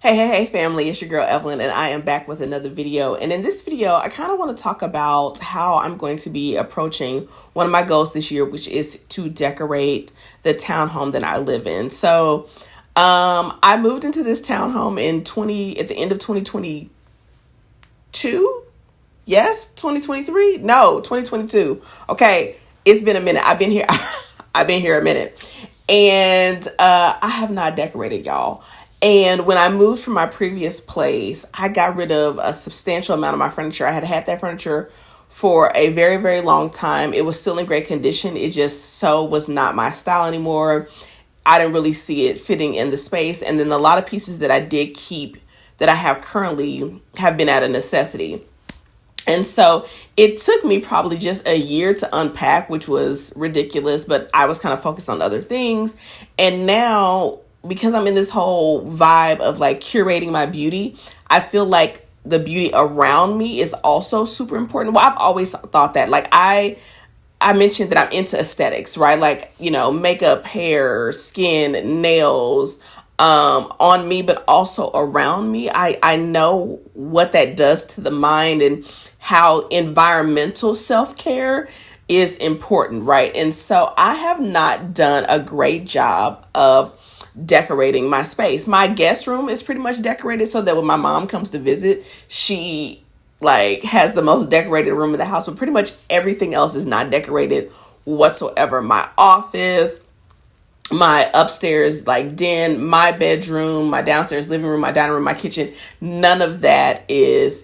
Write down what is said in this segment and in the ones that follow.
Hey, family, it's your girl Evelyn, and I am back with another video. And in this video, I kind of want to talk about how I'm going to be approaching one of my goals this year, which is to decorate the townhome that I live in. I moved into this townhome at the end of 2022. Yes, 2023? No, 2022. Okay, it's been a minute. I've been here. I've been here a minute, and I have not decorated, y'all. And when I moved from my previous place, I got rid of a substantial amount of my furniture. I had had that furniture for a very, very long time. It was still in great condition. It just so was not my style anymore. I didn't really see it fitting in the space. And then a lot of pieces that I did keep that I have currently have been out of necessity. And so it took me probably just a year to unpack, which was ridiculous, but I was kind of focused on other things. And now, because I'm in this whole vibe of like curating my beauty, I feel like the beauty around me is also super important. Well, I've always thought that. Like I mentioned that I'm into aesthetics, right? Like, makeup, hair, skin, nails, on me, but also around me. I know what that does to the mind and how environmental self-care is important, right? And so I have not done a great job of decorating my space. My guest room is pretty much decorated so that when my mom comes to visit, she like has the most decorated room in the house, but pretty much everything else is not decorated whatsoever. My office, my upstairs like den, my bedroom, my downstairs living room, my dining room, my kitchen, none of that is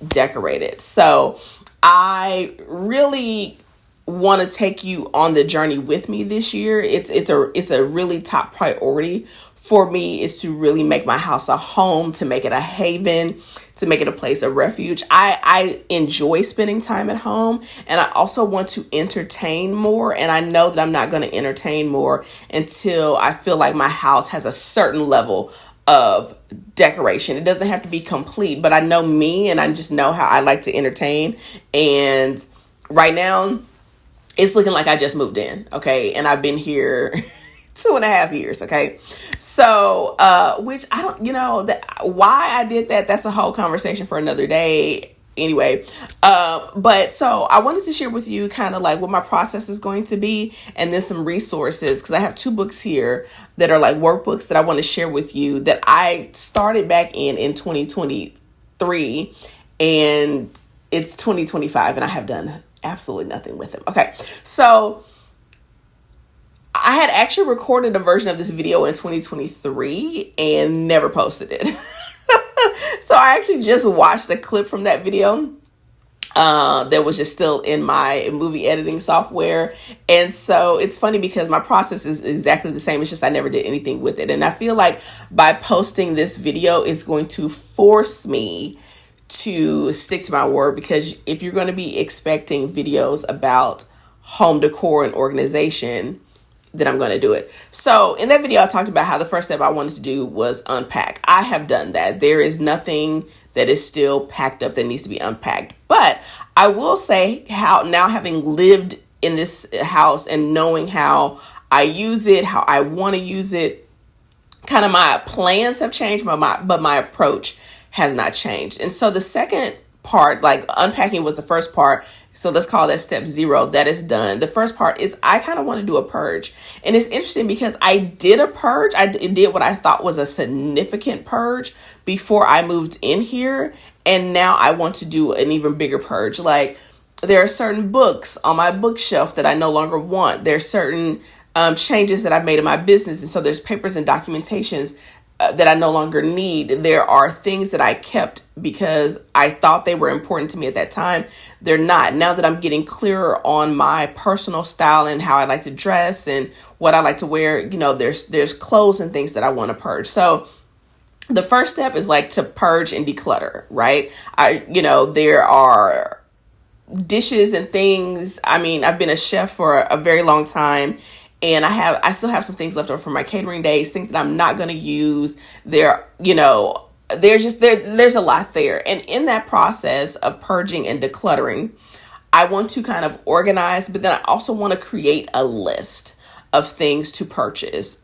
decorated. So I really want to take you on the journey with me this year. It's a really top priority for me, is to really make my house a home, to make it a haven, to make it a place of refuge. I enjoy spending time at home, and I also want to entertain more. And I know that I'm not going to entertain more until I feel like my house has a certain level of decoration. It doesn't have to be complete, but I know me, and I just know how I like to entertain. And right now, it's looking like I just moved in, okay? And I've been here 2.5 years, okay? So, which I don't, why I did that, that's a whole conversation for another day. Anyway, but so I wanted to share with you kind of like what my process is going to be, and then some resources, because I have 2 books here that are like workbooks that I want to share with you that I started back in 2023, and it's 2025, and I have done absolutely nothing with them. Okay, so I had actually recorded a version of this video in 2023 and never posted it. So I actually just watched a clip from that video that was just still in my movie editing software. And so it's funny because my process is exactly the same. It's just I never did anything with it. And I feel like by posting this video is going to force me to stick to my word, because if you're going to be expecting videos about home decor and organization, then I'm going to do it. So in that video, I talked about how the first step I wanted to do was unpack. I have done that. There is nothing that is still packed up that needs to be unpacked. But I will say, how now, having lived in this house and knowing how I use it, how I want to use it, kind of my plans have changed, but my approach has not changed. And so the second part, like unpacking was the first part. So let's call that step 0. That is done. The first part is I kind of want to do a purge. And it's interesting because I did a purge. I did what I thought was a significant purge before I moved in here. And now I want to do an even bigger purge. Like, there are certain books on my bookshelf that I no longer want. There's certain changes that I've made in my business. And so there's papers and documentations that I no longer need. There are things that I kept because I thought they were important to me at that time. They're not. Now that I'm getting clearer on my personal style and how I like to dress and what I like to wear, there's clothes and things that I want to purge. So the first step is like to purge and declutter, right? There are dishes and things. I mean, I've been a chef for a very long time, and I still have some things left over from my catering days, things that I'm not going to use. There's a lot there. And in that process of purging and decluttering, I want to kind of organize, but then I also want to create a list of things to purchase.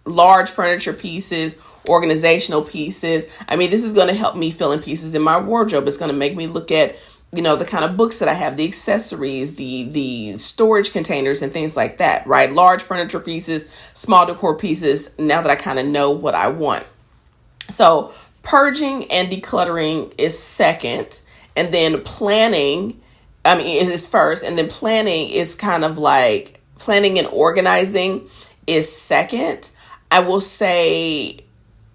Large furniture pieces organizational pieces. I mean, this is going to help me fill in pieces in my wardrobe. It's going to make me look at, the kind of books that I have, the accessories, the storage containers and things like that, right? Large furniture pieces, small decor pieces, now that I kind of know what I want. So purging and decluttering is second, and then planning, is first, and then planning is kind of like planning and organizing is second. I will say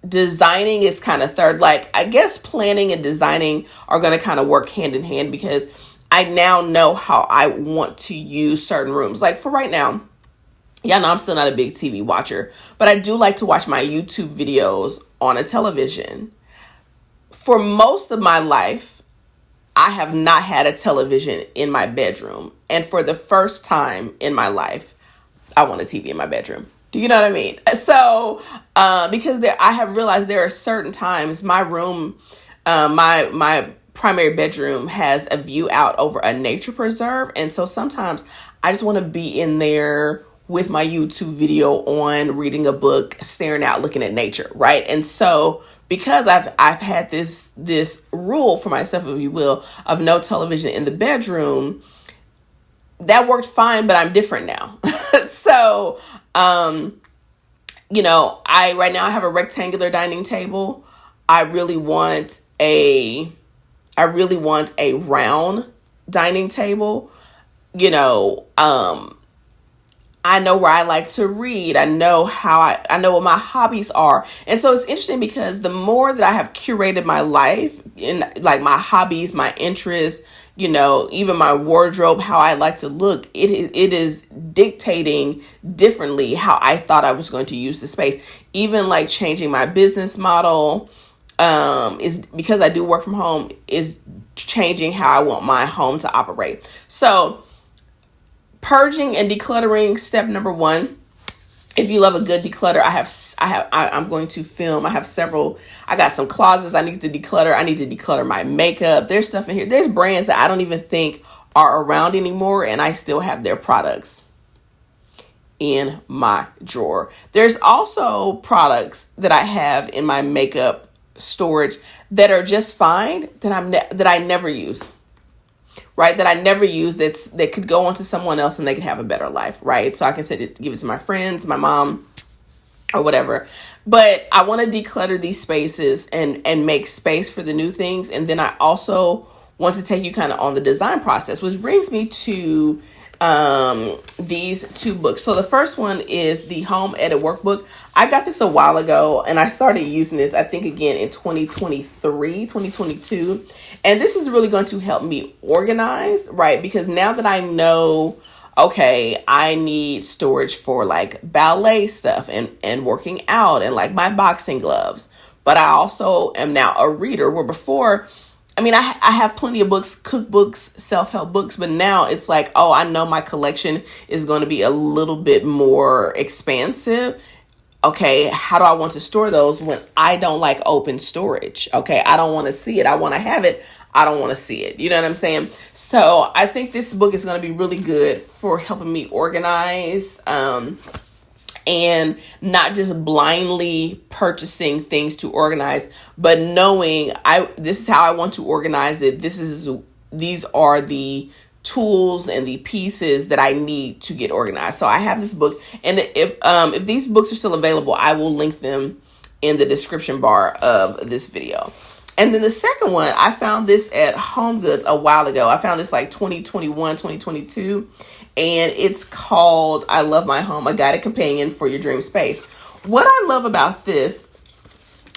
designing is kind of third. Like, I guess planning and designing are going to kind of work hand in hand, because I now know how I want to use certain rooms. Like for right now, yeah, no, I'm still not a big TV watcher, but I do like to watch my YouTube videos on a television. For most of my life, I have not had a television in my bedroom. And for the first time in my life, I want a TV in my bedroom. Do you know what I mean? So, because I have realized there are certain times my room, my primary bedroom has a view out over a nature preserve. And so sometimes I just want to be in there with my YouTube video on, reading a book, staring out, looking at nature, right? And so because I've had this rule for myself, if you will, of no television in the bedroom, that worked fine, but I'm different now. So, right now I have a rectangular dining table. I really want a round dining table. I know where I like to read. I know I know what my hobbies are. And so it's interesting because the more that I have curated my life in like my hobbies, my interests, even my wardrobe, how I like to look, it is dictating differently how I thought I was going to use the space. Even like changing my business model, is because I do work from home, is changing how I want my home to operate. So purging and decluttering, step number one. If you love a good declutter, I'm going to film. I have several. I got some closets I need to declutter. I need to declutter my makeup. There's stuff in here. There's brands that I don't even think are around anymore, and I still have their products in my drawer. There's also products that I have in my makeup storage that are just fine that I never use. Right, that I never use, that could go on to someone else and they could have a better life, right? So I can give it to my friends, my mom, or whatever. But I want to declutter these spaces and make space for the new things. And then I also want to take you kind of on the design process, which brings me to these two books. So the first one is the Home Edit Workbook. I got this a while ago and I started using this, I think, again in 2022. And this is really going to help me organize, right? Because now that I know, okay, I need storage for like ballet stuff and working out and like my boxing gloves. But I also am now a reader, where before, I have plenty of books, cookbooks, self-help books, but now it's like, oh, I know my collection is going to be a little bit more expansive. Okay, how do I want to store those when I don't like open storage? Okay, I don't want to see it. I want to have it. I don't want to see it. You know what I'm saying? So I think this book is going to be really good for helping me organize, and not just blindly purchasing things to organize, but knowing this is how I want to organize it. These are the tools and the pieces that I need to get organized. So I have this book, and if these books are still available, I will link them in the description bar of this video. And then the second one, I found this at Home Goods a while ago. I found this like 2021, 2022. And it's called I Love My Home, a guided companion for your dream space. What I love about this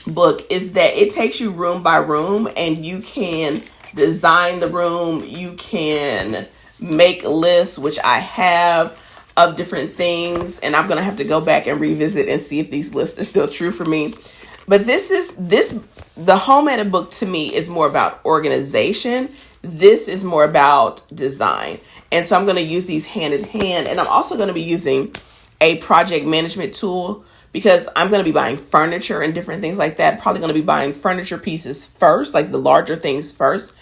book is that it takes you room by room, and you can design the room. You can make lists, which I have, of different things. And I'm going to have to go back and revisit and see if these lists are still true for me. But the Home Edit book to me is more about organization. This is more about design. And so I'm going to use these hand in hand. And I'm also going to be using a project management tool, because I'm going to be buying furniture and different things like that. Probably going to be buying furniture pieces first, like the larger things first,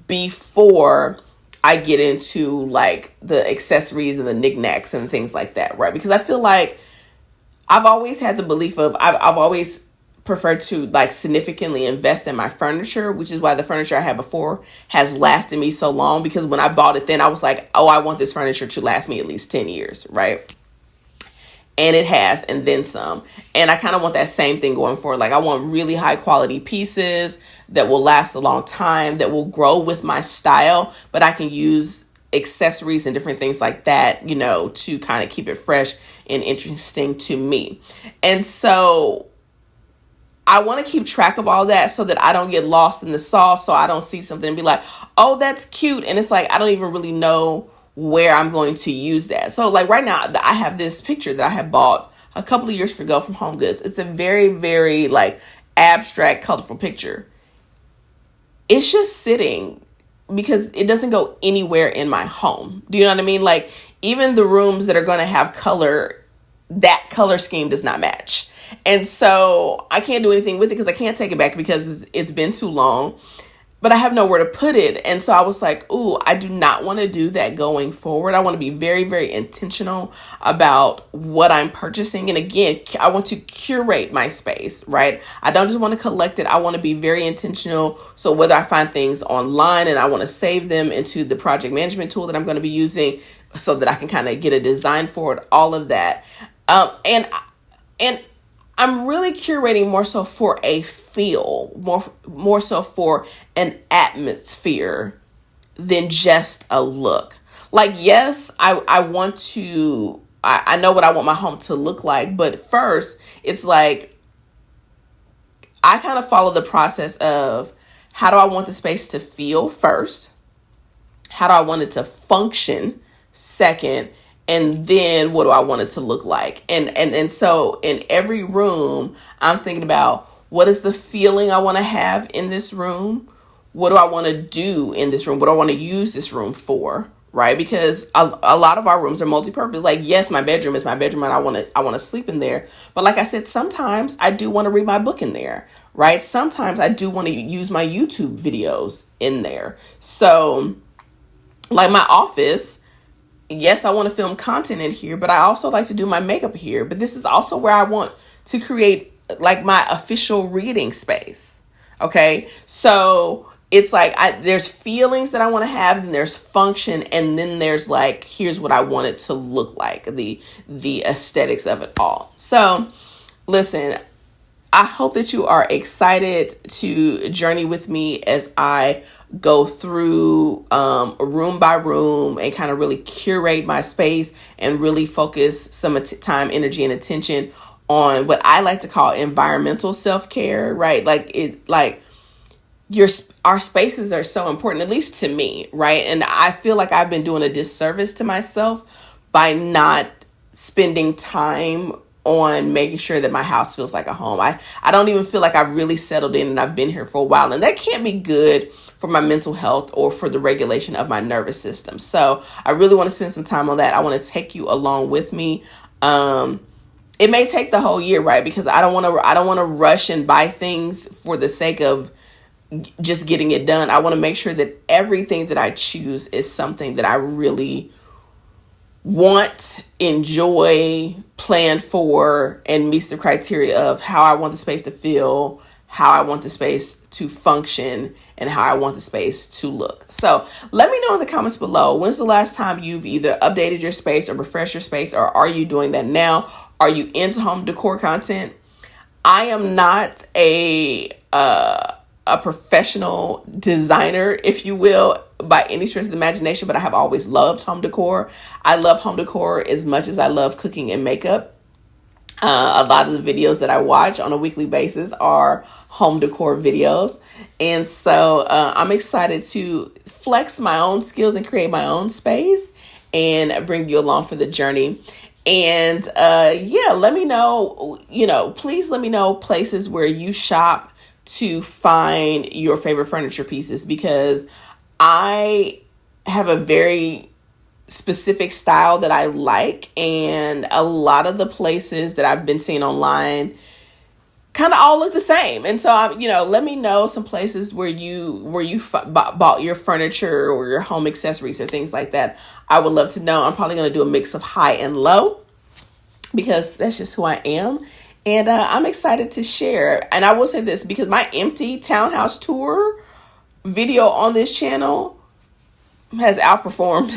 before I get into like the accessories and the knickknacks and things like that, right? Because I feel like I've always had the belief of I've always prefer to like significantly invest in my furniture, which is why the furniture I had before has lasted me so long, because when I bought it then I was like, oh, I want this furniture to last me at least 10 years, right? And it has, and then some. And I kind of want that same thing going forward. Like I want really high quality pieces that will last a long time, that will grow with my style, but I can use accessories and different things like that, you know, to kind of keep it fresh and interesting to me. And so I want to keep track of all that so that I don't get lost in the sauce, so I don't see something and be like, oh, that's cute. And it's like, I don't even really know where I'm going to use that. So like right now, I have this picture that I had bought a couple of years ago from Home Goods. It's a very, very like abstract, colorful picture. It's just sitting because it doesn't go anywhere in my home. Do you know what I mean? Like even the rooms that are going to have color, that color scheme does not match. And so I can't do anything with it because I can't take it back because it's been too long, but I have nowhere to put it. And so I was like, ooh, I do not want to do that going forward. I want to be very, very intentional about what I'm purchasing. And again, I want to curate my space, right? I don't just want to collect it. I want to be very intentional. So whether I find things online and I want to save them into the project management tool that I'm going to be using so that I can kind of get a design for it, all of that. And I'm really curating more so for a feel, more so for an atmosphere than just a look. Like, yes, I want to, I know what I want my home to look like, but first it's like, I kind of follow the process of how do I want the space to feel first? How do I want it to function second? And then what do I want it to look like? And so in every room, I'm thinking about what is the feeling I want to have in this room? What do I want to do in this room? What do I want to use this room for? Right? Because a lot of our rooms are multi-purpose. Like, yes, my bedroom is my bedroom and I want to sleep in there. But like I said, sometimes I do want to read my book in there, right? Sometimes I do want to use my YouTube videos in there. So like my office, yes, I want to film content in here, but I also like to do my makeup here. But this is also where I want to create like my official reading space. Okay. So it's like, there's feelings that I want to have, and there's function. And then there's like, here's what I want it to look like, the aesthetics of it all. So listen, I hope that you are excited to journey with me as I go through room by room and kind of really curate my space and really focus some time, energy, and attention on what I like to call environmental self-care, right? Our spaces are so important, at least to me, right? And I feel like I've been doing a disservice to myself by not spending time on making sure that my house feels like a home. I don't even feel like I've really settled in and I've been here for a while. And that can't be good for my mental health or for the regulation of my nervous system. So I really want to spend some time on that. I want to take you along with me. It may take the whole year, right? Because I don't want to rush and buy things for the sake of just getting it done. I want to make sure that everything that I choose is something that I really want, enjoy, plan for, and meets the criteria of how I want the space to feel, how I want the space to function, and how I want the space to look. So let me know in the comments below, when's the last time you've either updated your space or refreshed your space, or are you doing that now? Are you into home decor content? I am not a professional designer, if you will, by any stretch of the imagination, but I have always loved home decor. I love home decor as much as I love cooking and makeup. A lot of the videos that I watch on a weekly basis are home decor videos. And so I'm excited to flex my own skills and create my own space and bring you along for the journey. And let me know, please let me know places where you shop to find your favorite furniture pieces, because I have a very specific style that I like, and a lot of the places that I've been seeing online kind of all look the same. And so let me know some places where you bought your furniture or your home accessories or things like that. I would love to know. I'm probably going to do a mix of high and low because that's just who I am. And I'm excited to share. And I will say this, because my empty townhouse tour video on this channel has outperformed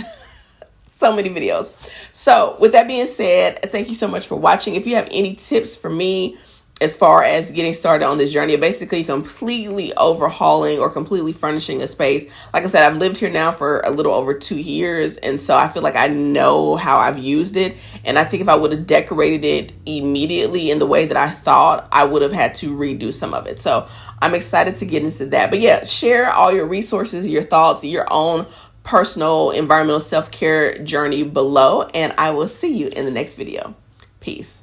so many videos. So with that being said, thank you so much for watching. If you have any tips for me as far as getting started on this journey of basically completely overhauling or completely furnishing a space, like I said, I've lived here now for a little over 2 years, and so I feel like I know how I've used it. And I think if I would have decorated it immediately in the way that I thought, I would have had to redo some of it. So I'm excited to get into that. But yeah, share all your resources, your thoughts, your own personal environmental self-care journey below, and I will see you in the next video. Peace.